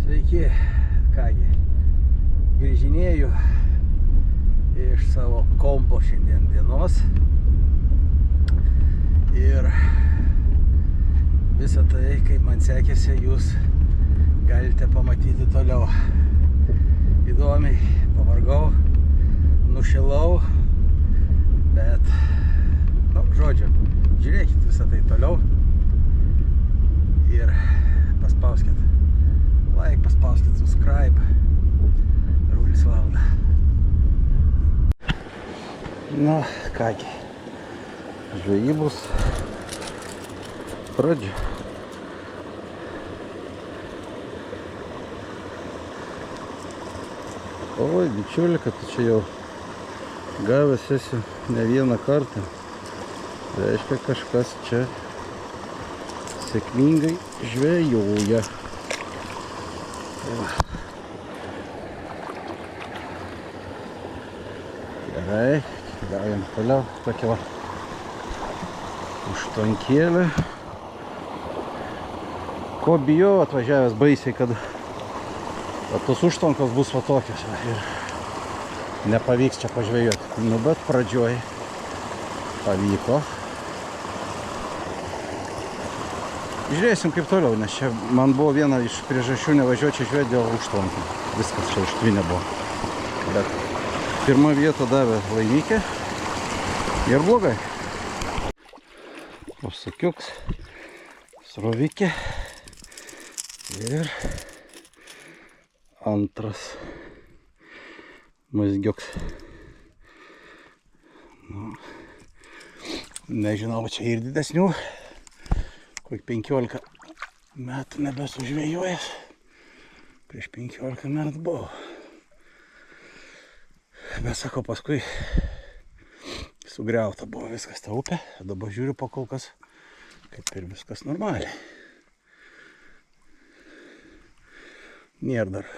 Sveiki, kągi, grįžinėju iš savo kompo šiandien dienos ir visą tai, kaip man sekėsi, jūs galite pamatyti toliau. Įdomiai, pavargau, nušilau, bet, žodžiu, žiūrėkit visą tai toliau ir paspauskit like, paspauskit subscribe. Raulis valda. Na, kągi, žvejybos pradžia. Oi, bičiuli, kad tu čia jau gavęs esi ne vieną kartą. Reiškia, kažkas čia sėkmingai žvejoja. Gerai, keliaujam toliau. Tokia va užtvankėlė. Ko bijau atvažiavęs baisiai, kad tos užtvankos bus va tokios ir nepavyks čia pažvejoti. Bet pradžioj pavyko. Žiūrėsim kaip toliau, nes čia man buvo viena iš priežasčių nevažiuoti čia žvejoti dėl užtvankų. Viskas čia užtvinę buvo. Bet pirma vieta davė laimikį ir blogai. Apsukiuks, srovikė ir antras mazgiuks. Nežinau, čia ir didesnių. Kokį 15 metų nebesu žvejojęs. Prieš 15 metų buvau. Bet sako, paskui sugriauta buvo viskas ta upė. Dabar žiūriu po kol kas, kaip ir viskas normaliai. Nėra dar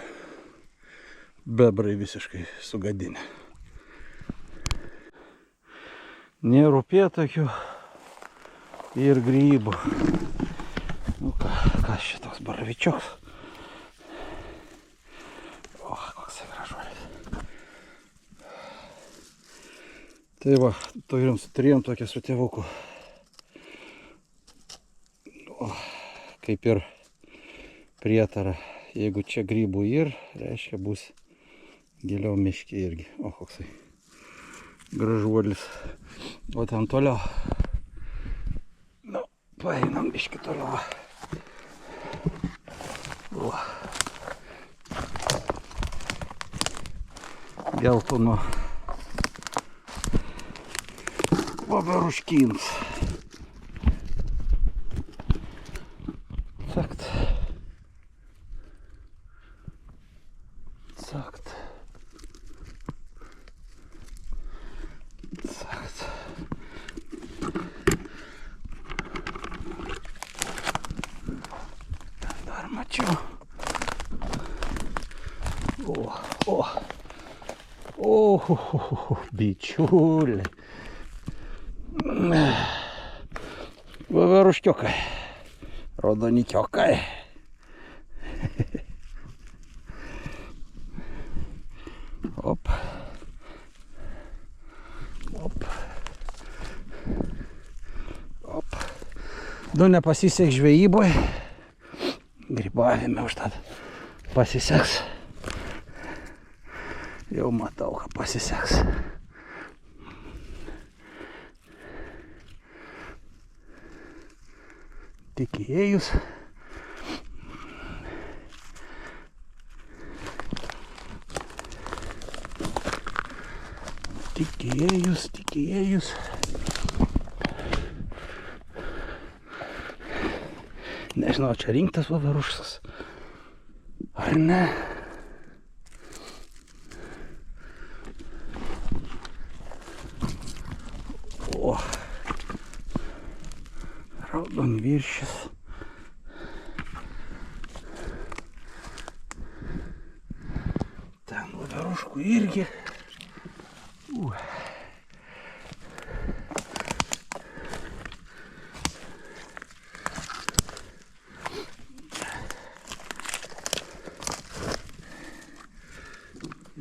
bebrai visiškai sugadinę. Nėra upėtakių ir grybų. Nu kas šitoks baravyčioks. O, koks gražuolis. Tai va, turėjom tokią su tėvuku. O, kaip ir prietara. Jeigu čia grybų ir, reiškia bus giliau miške irgi. O, koksai gražuolis. O ten toliau. Paeinam biškį toliau. Geltono voveruškins. Cakt. Cakt. Cakt. Dar mačiau. Bičiuliai. Voveruškiukai. Raudonikiukai. Op. Op. Op. Du nepasisek žvejyboj. Grybavime užtat pasiseks. Jau matau, ką pasiseks. Tik įėjus. Tik įėjus. Nežinau, čia rinktas voveruškas. Ar ne? O, raudonviršis. Ten voveruškų irgi.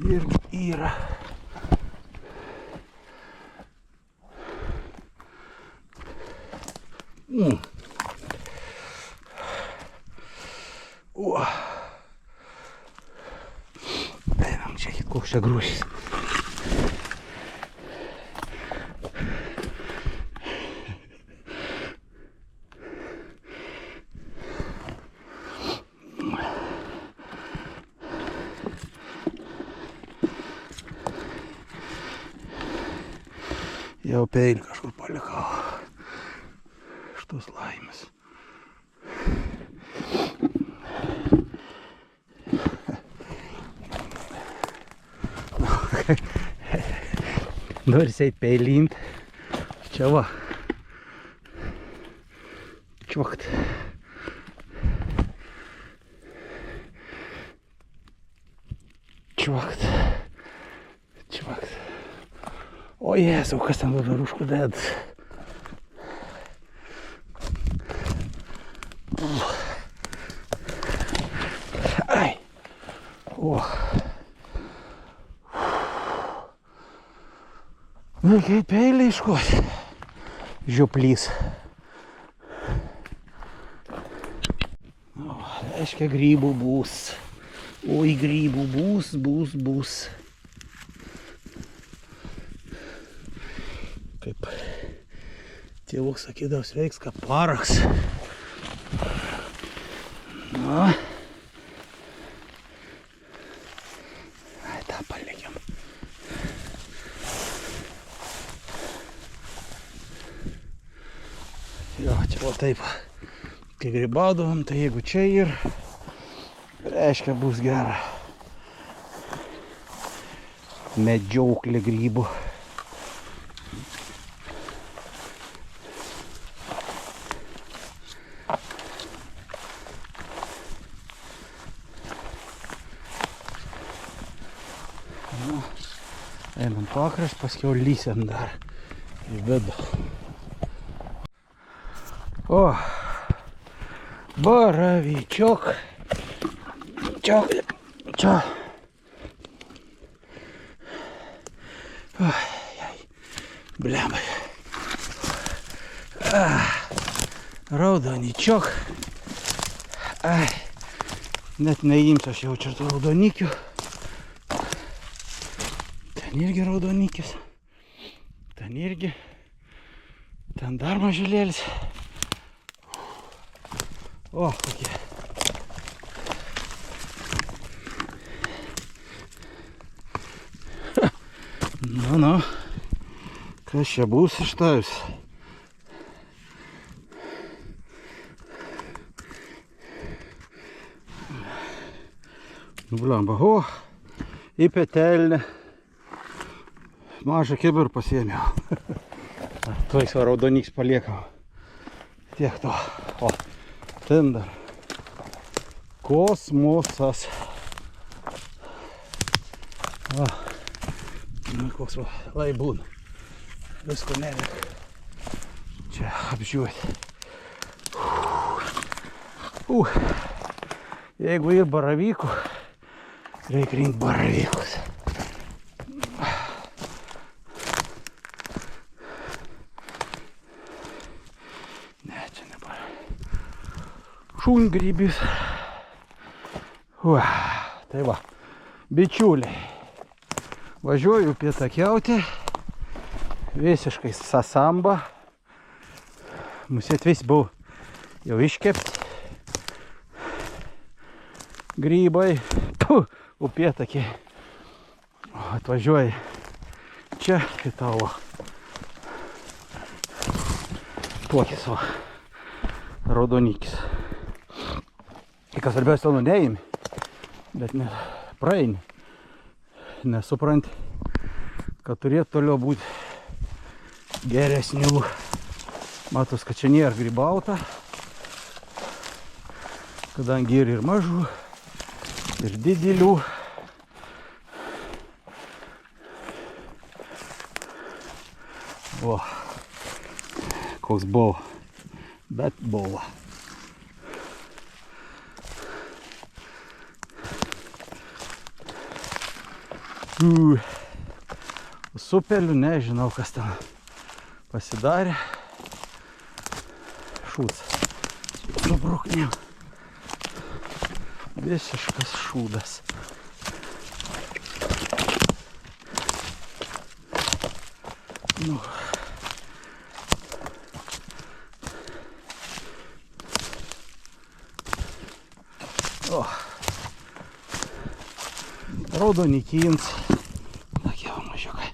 irgi yra. Einam čia, koks čia grūšis. Jau peilį kažkur palikau. Šitos laimės. Nors eit peilint. Čia va. Čiuokt. Čiuokt. Čiuokt. O Jėzau, kas ten dabar užkudėt? Ai. O. Nu, kaip peilį iškoti. Žioplys. O, reiškia, grybų bus. Oi, grybų bus. Kaip tėvuk sakydavos, veiks kaip paraks. Na. Ai, tą palikim. Jo, čia va taip. Kai grybaudavom, tai jeigu čia ir reiškia bus gera. Medžioklė grybų. Einam pakraš, paskiau lysiam dar į vidų. O, baravyčiok. Čia. Blemba. Raudoničiok. Ai, net neimsiu aš jau čia tų raudonikių. Ten irgi raudonikis. Ten irgi. Ten dar mažylėlis. O, kokie. Nu. Kas čia bus iš tavęs? Nu, blemba. O, į petelnę. Mažą kibirą pasiėmiau. Tuoj savo raudoniks paliekam. Tiek to. O, ten dar. Kosmosas. O, nu, koks va, laibūn. Visko nereik. Čia apžiūrėti. Jeigu ir baravykų, reikia rinkti baravykus. Šungrybis. Tai va, bičiuliai. Važiuoju pietakiauti. Visiškai sasamba. Mūsų vis buvo jau iškepti. Grybai. Upėtakį. Atvažiuoju čia į tavo. Tuokis va. Raudonikis. Kas svarbiausia, nu neimi, bet ne praeini. Nesupranti, kad turėtų toliau būti geresnių. Matos, kad čia nėra grybauta, kadangi ir mažų, ir didelių. O, koks buvo, bet buvo. Su upeliu nežinau, kas ten pasidarė. Šūdas. Su bruknėm. Visiškas šūdas. Nu. O. Raudonikins. Tokie va mažiukai.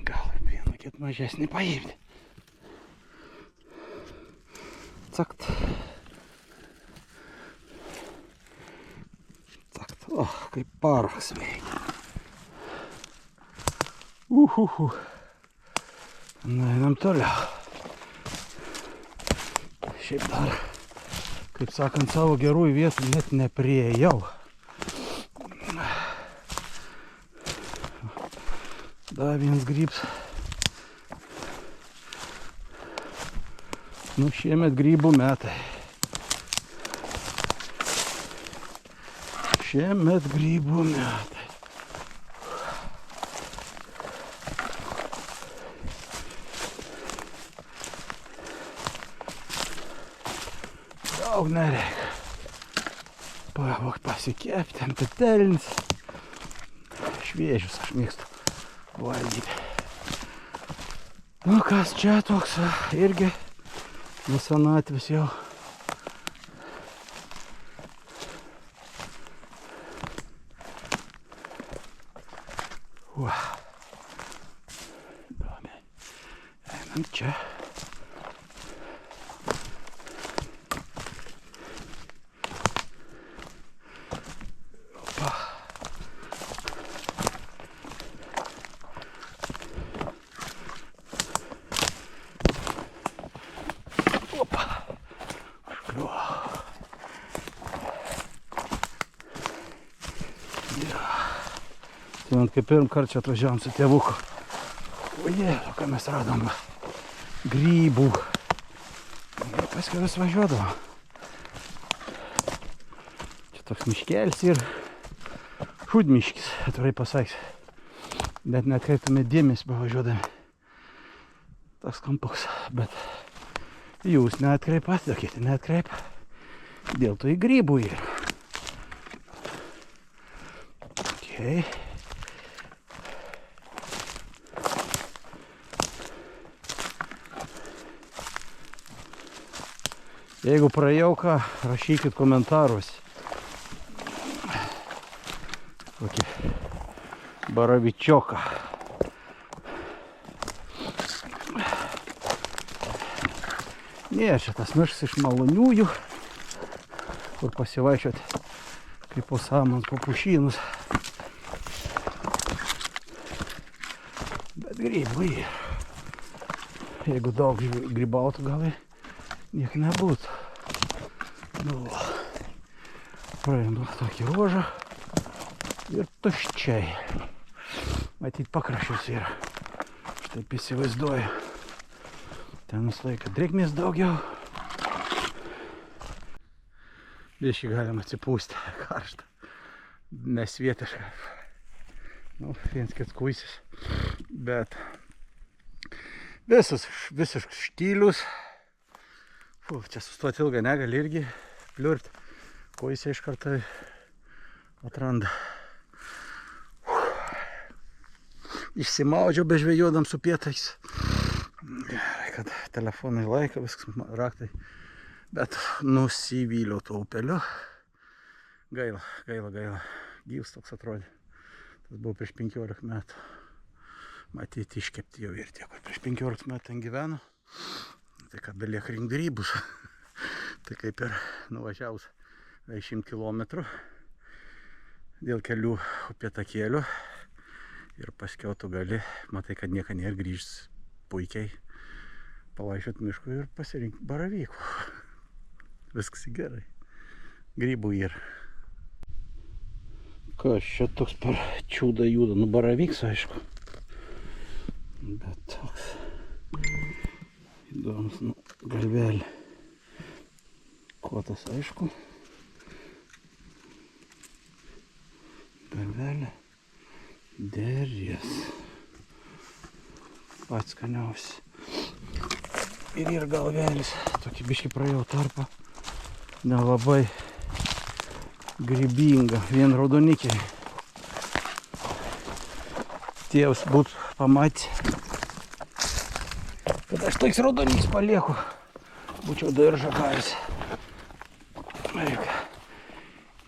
Gal vieną kit mažesnį paimti. Cakt. Cakt. O, kaip paraks veikia. Na, einam toliau. Šiaip dar, kaip sakant, savo gerųjų vietų net nepriejau. Dar vienas grybs. Nu, šiemet grybų metai. Šiemet grybų metai. Daug nereikia. Pasikepti ant petelins. Šviežius aš mėgstu valgyti. Nu kas čia toks, irgi nusenatvis jau. Įdomiai. Einam čia. Kai pirm kartą čia atvažiavom su tėvuku. O jėzu, ką mes radom grybų. Ir paskui vis važiuodavom. Čia toks miškelis ir šūdmiškis, atvirai pasakysiu. Bet neatkreiptume dėmesį pavažiuodami. Toks kampuks, bet jūs neatkreipat, kiti neatkreipa. Dėl to į grybų yra. Okay. Jeigu praėjau ką, rašykit komentarus. Kokį baravyčioką. Ne, čia tas miškas iš maloniųjų, kur pasivaičioti kaip po samant, po pušynus. Bet grybų yra. Jeigu daug grybautų, gal ir niek nebūtų. Nu, praėjom tokį ruožą ir tuščiai. Matyt, pakraščius yra. Štaip įsivaizduoju. Ten visą laiką drėgmės daugiau. Biškį galim atsipūsti. Karštą. Nesvietišką. Nu, viens kits kuisis. Bet visiškai štylius. Čia sustoti ilgai negali irgi pliurti. Kuisė iš karto atranda. Išsimaudžiau bežvejodam su pietais. Gerai, kad telefonai laiko, viskas raktai. Bet nusivyliau tuo upeliu. Gaila. Gyvs toks atrodė. Tas buvo prieš 15 metų. Matyti, iškepti jau ir tie, kur prieš 15 metų ten gyveno. Tai ką beliek rinkt grybus. Tai kaip ir nuvažiavus 100 km dėl kelių upėtakėlių. Ir paskiau tu gali, matai, kad nieka nėra, grįžs puikiai, pavažiuot mišku ir pasirinkti baravykų. Viskas gerai. Grybų yra. Kas čia toks per čiūda juda? Nu, baravyks, aišku. Bet toks įdomus, nu, galvelė. Kotas, aišku. Galvelė. Derės. Pats skaniausias. Ir galvelis. Tokį biškį praėjau tarpą. Nelabai grybinga. Vien raudonikiai. Tėvas būt pamatė, kad aš toks raudonis palieku. Būčiau daržą gavęs.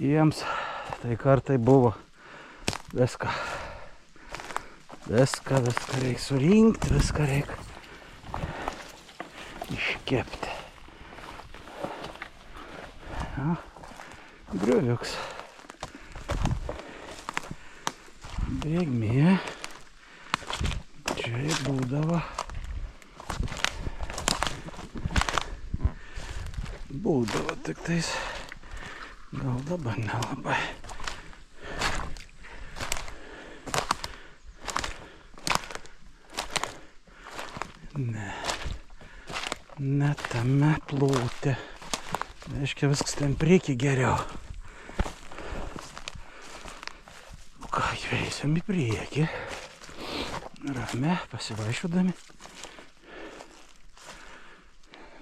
Jiems tai kartai buvo viską reik surinkti, viską reik iškepti. Ja, grioviuks. Drėgmė. Čia būdavo. Būdavo tik tais. Gal dabar nelabai. Ne tame plote. Reiškia, viskas ten prieki geriau. O ką, eisim į priekį. Rame, pasivaiščiodami.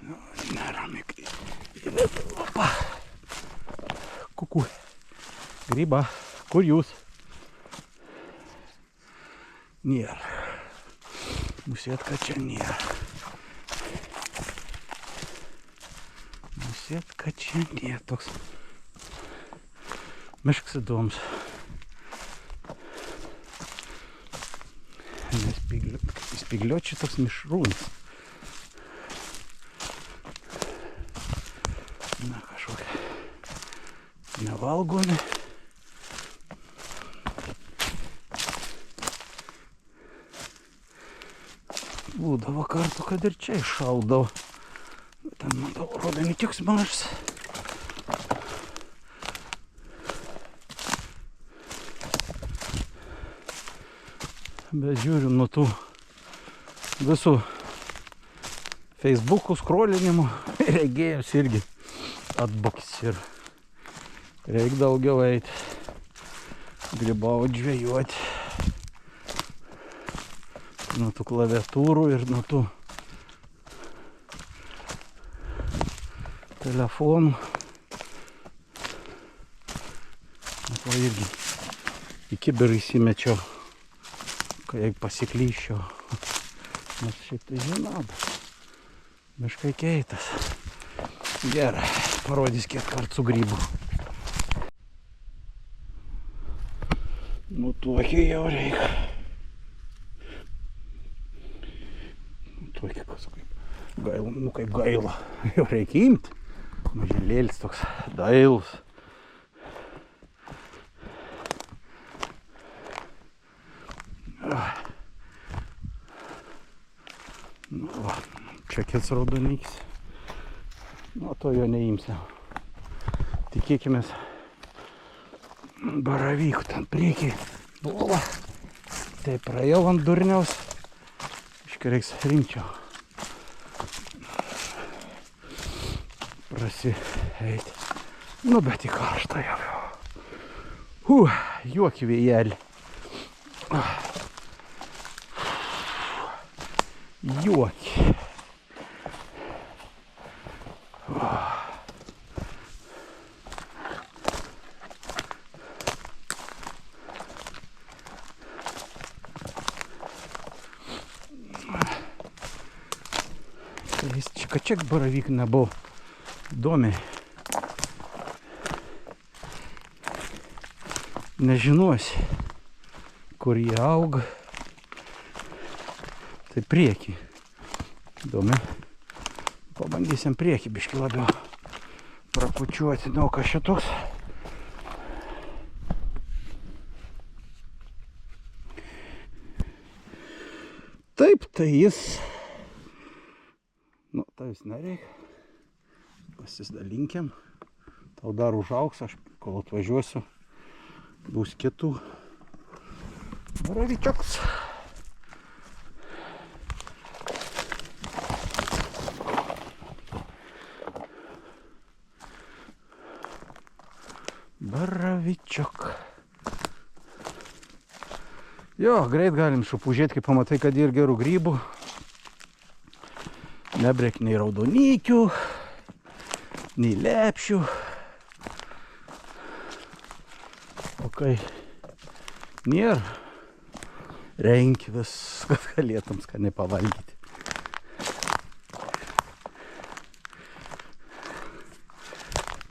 Nu, nerami. Opa. Kuku. Gryba. Kur jūs? Nėra. Musėtka čia nėra. Musėtka čia nėra. Toks miškas įdomus. Spygliuočiai toks mišrūnas. Na, kažkokia nevalgomi. Būdavo kartu, kad ir čia iššaudavo. Ten, matau, rodami tiks mažas. Bet žiūriu nuo tų visų Facebook'ų skrolinimų regėjus irgi atbukis ir reik daugiau eiti, grybauti, žvejoti nuo tų klaviatūrų ir nuo tų telefonų. Matau, irgi į kibirą įsimečiau, kai pasiklyščiau. Nes šiaip tai žinau, miškai keitas. Gerai, parodys kiek kartų sugrybų. Nu, tokį jau reikia. Tokį kas kaip gaila, nu kaip gaila. Jau reikia imti. Mažėlėlis toks dailus. Nu, va, čia kils raudonikis. Nu, to jo neimsiu. Tikėkimės baravykų ten priekį. Buvo. Tai praėjau ant durniaus. Iškai reiks rimčiau. Prasieiti. Nu, bet į karštą jau. Juokį vėjelį. Juokį. Čia baravik nebuvo įdomiai. Nežinosi, kur jie auga. Tai priekį. Įdomi. Pabandysim priekį biškį labiau prapučiuoti. Nu, kas čia toks? Taip, tai jis. Nu, tai vis nereikia. Pasidalinkiam. Tau dar užaugs, aš kol atvažiuosiu. Bus kitų. Baravyčioks. Baravyčiok. Jo, greit galim šupužėti, kai pamatai, kad ir gerų grybų. Nebrėk nei raudonykių, nei lepšių. O kai nėra, renki vis, kad galėtum skaniai pavalgyti.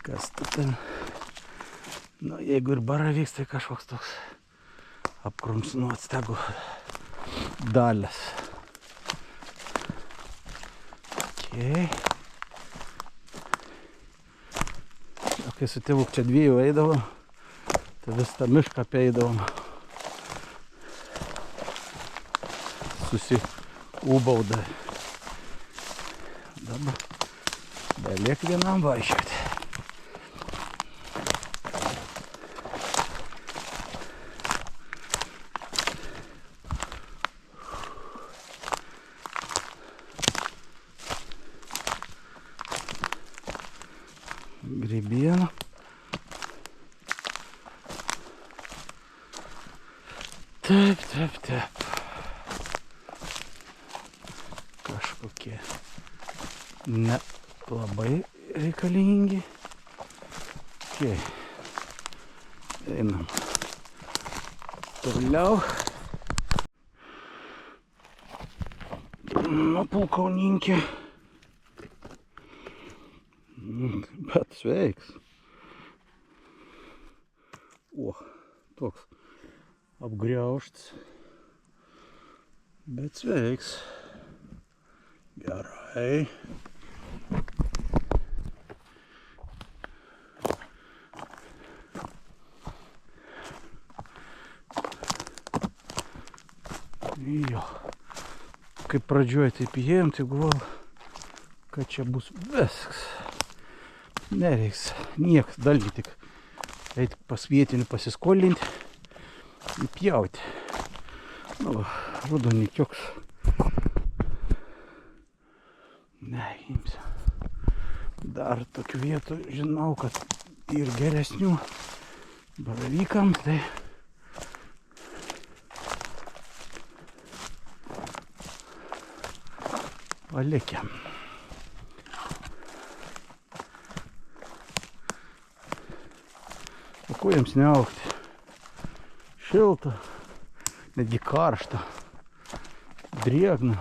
Kas tu ten? Nu, jeigu ir baravyks, tai kažkoks toks apkrumsinuots tegu dalės. Okay. O kai su tėvuk čia dviejų eidavom, tai vis tą mišką apeidavom. Susiūbauda. Dabar beliek vienam vaikščioti. Grybiena. Taip. Kažkokie ne labai reikalingi. Okay. Einam toliau. Nu, pulkauninkė. Bet sveiks. O, toks apgriauštas. Bet sveiks. Gerai. Jo. Kaip pradžioj taip įėjom, tai galvojau, kad čia bus viskas. Nereiks nieks dalgi, tik eiti pas vietinį pasiskolinti ir pjauti. Nu, rudonikiuks. Neimsiu. Dar tokių vietų žinau, kad ir geresnių baravykam, tai palikiam. O ko jiems neaugti? Šilta, netgi karšta, drėgna.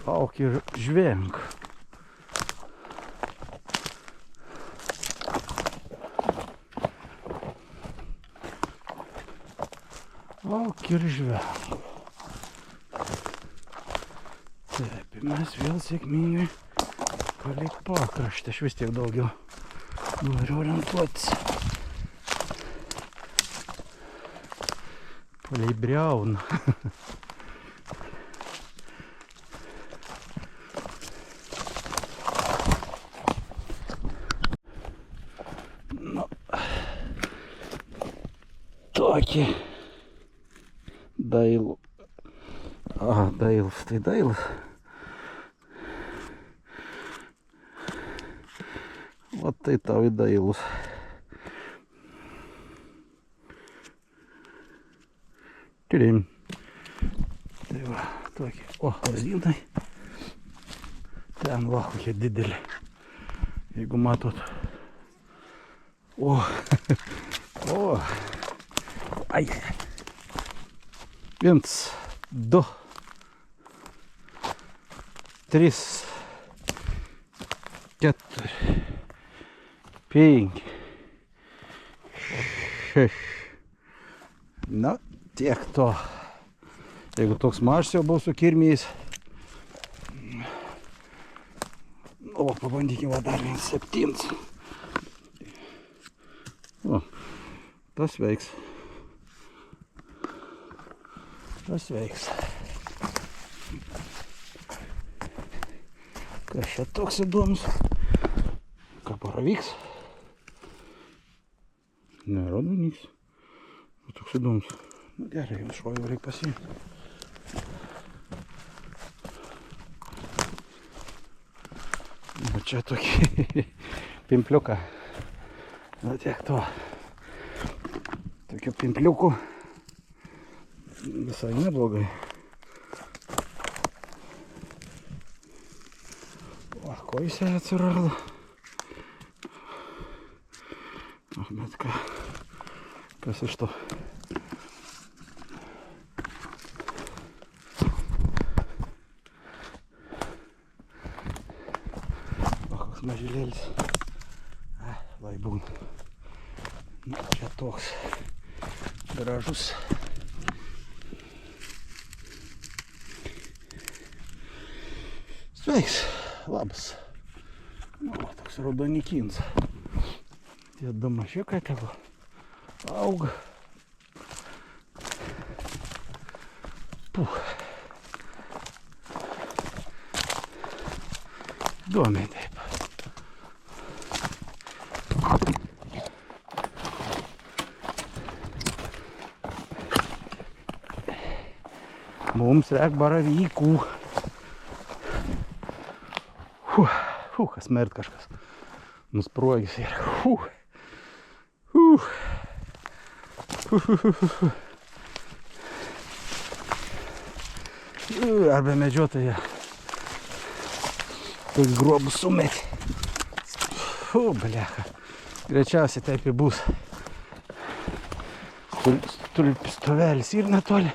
Auk ir žvenk. Auk ir žvenk. Taip, mes vėl sėkmingai palei pakraštę. Aš vis tiek daugiau noriu orientuotis. Palei briauną. Nu, tokį dailų. Dailus, tai dailus. O tai tau į dailus. Turim. Tai va, tokie. O, lazdynai. Ten va, kokie dideli. Jeigu matot. O. O. Ai. 1, 2, 3, 4, 5, 6. Na, tiek to. Jeigu toks mažas jau buvo su kirmiais. O, pabandykime dar 7. O, tas veiks. Tas veiks. Kas čia toks įdomus? Ką baravyks? Nerodo niks. Toks įdomus. Nu gerai, jau šoju reikia pasiimti. Nu čia tokį pimpliuką. Nu tiek to. Tokių pimpliukų. visai neblogai. O, ko jis atsirado? O, bet ką, kas iš to? O, koks mažylėlis. Lai būna. Na, čia toks gražus. Sveiks, labas. Nu, toks raudonikins. Tie du mažiukai tavo auga. Puh. Įdomiai taip. Mums reik baravykų. Kas mert kažkas. Nusproigis yra. Arba medžiotoja. Toks grobus sumetė. Blecha. Greičiausiai taip ir bus. Stovelis ir netoli.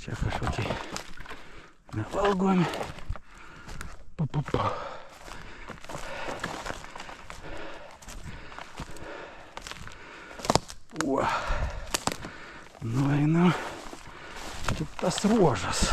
Čia kažkokie nevalgomi. Nu, eina kitas ruožas.